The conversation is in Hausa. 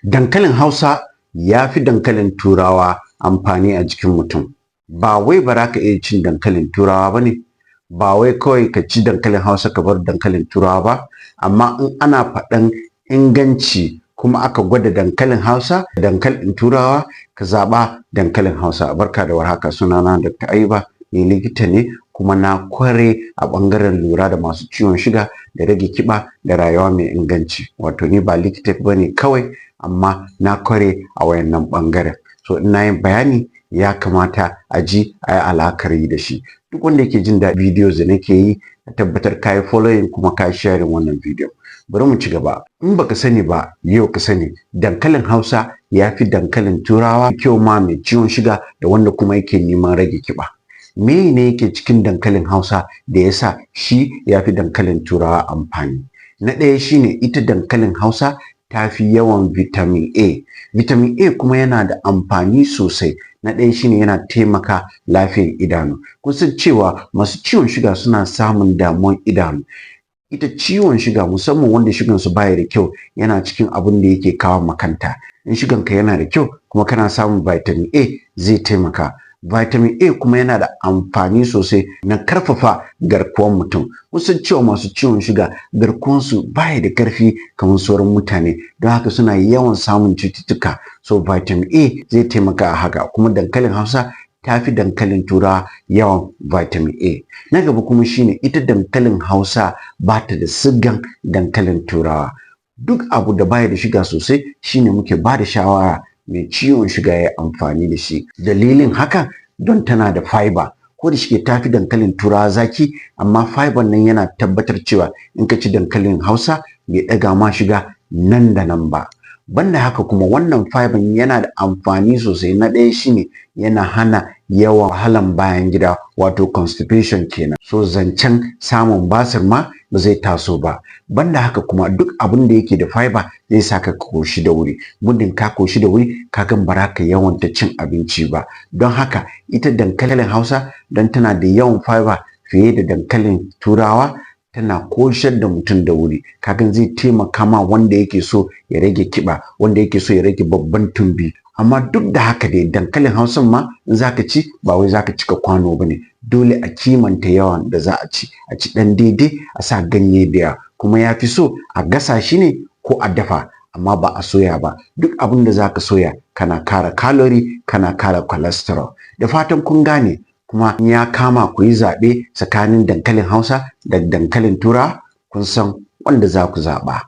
Dankalin Hausa ya fi dankalin Turawa amfani a jikin mutum. Ba wai ba za ka iya cin dankalin Turawa ba ne, ba wai kawai ka ci dankalin Hausa ka bar dankalin Turawa ba, amma in ana faɗan inganci kuma aka gwada dankalin Hausa da dankalin Turawa, ka zaɓa dankalin Hausa. Barka da warhaka, sunana Dr. Ayuba, ni likita ne kuma na kware a ɓangaren lura da masu ciwon suga da rage kiba da rayuwa mai inganci. Wato ni ba likita ba ne kawai, amma na kware a wayannan ɓangaren. So ina yin bayani ya kamata a ji a yi al'akari da shi. Duk wanda yake jin daɗin videos da nake yi, a tabbatar ka yi following kuma ka sharing wannan video. Bari mu ci gaba. In baka sani ba, yau ka sani dankalin Hausa ya fi dankalin Turawa kyau ma mai ciwon suga da wanda kuma yake neman rage kiba. Me ne yake cikin dankalin Hausa da yasa shi ya fi dankalin Turawa amfani? Na ɗaya shine ita dankalin Hausa ta fi yawan vitamin A. Vitamin A kuma yana da amfani sosai. Na ɗaya shine yana taimaka lafiyar idanu. Kusan cewa masu ciwon suga suna samun damuwar idanu. Ita ciwon suga, musamman wanda sugan su baya da kyau, yana cikin abin da yake kawo makanta. In sugan ka yana da kyau kuma kana samun vitamin A, zai taimaka. Vitamin A kuma yana da amfani sosai na karfafa garkuwar mutum. Kusan cewa masu ciwon suga garkuwansu baya da karfi kamar sauran mutane, don haka suna yawan samun cututtuka. So vitamin A zai taimaka a haka. Kuma dankalin Hausa ta fi dankalin Turawa yawan vitamin A. Na gaba kuma shine ita dankalin Hausa ba ta da sigan dankalin Turawa. Duk abu da baya da shiga sosai shine muke ba da shawara mai ciwon suga ya amfani da shi. Dalilin haka don tana da fiber. Ko da shike tafi dankalin Turawa zaki, amma fiber nan yana tabbatar cewa in ka ci dankalin Hausa bai ɗaga ma shiga nan da nan ba. Banda haka kuma wannan fiber yana da amfani sosai. Na ɗaya shine yana hana yawan wahalan bayan gida, wato constipation kenan. So zancen samun basir ma ba zai taso ba. Banda haka kuma duk abin da yake da fiber zai saka ka koshi da wuri. Muddin ka koshi da wuri, ka ga ba ka yawanta cin abinci ba. Don haka ita dankalin Hausa, don tana da yawan fiber fiye da dankalin Turawa, tana koshar da mutum da wuri. Kagan zai taimaka ma wanda yake so ya rage kiba, wanda yake so ya rage babban tumbi. Amma duk da haka dai dankalin Hausan ma in zaka ci, ba wai zaka cika kwano bane. Dole a kimanta yawan da za a ci dan daidai, a sa ganye da yawa. Kuma ya fi so a gasa shi ne ko a dafa, amma ba a soya ba. Duk abin da zaka soya kana kara calorie, kana kara cholesterol. Da fatan kun gane. Kuma ya kama ku yi zaɓe tsakanin dankalin Hausa da dankalin Turawa, kun san wanda za ku zaɓa.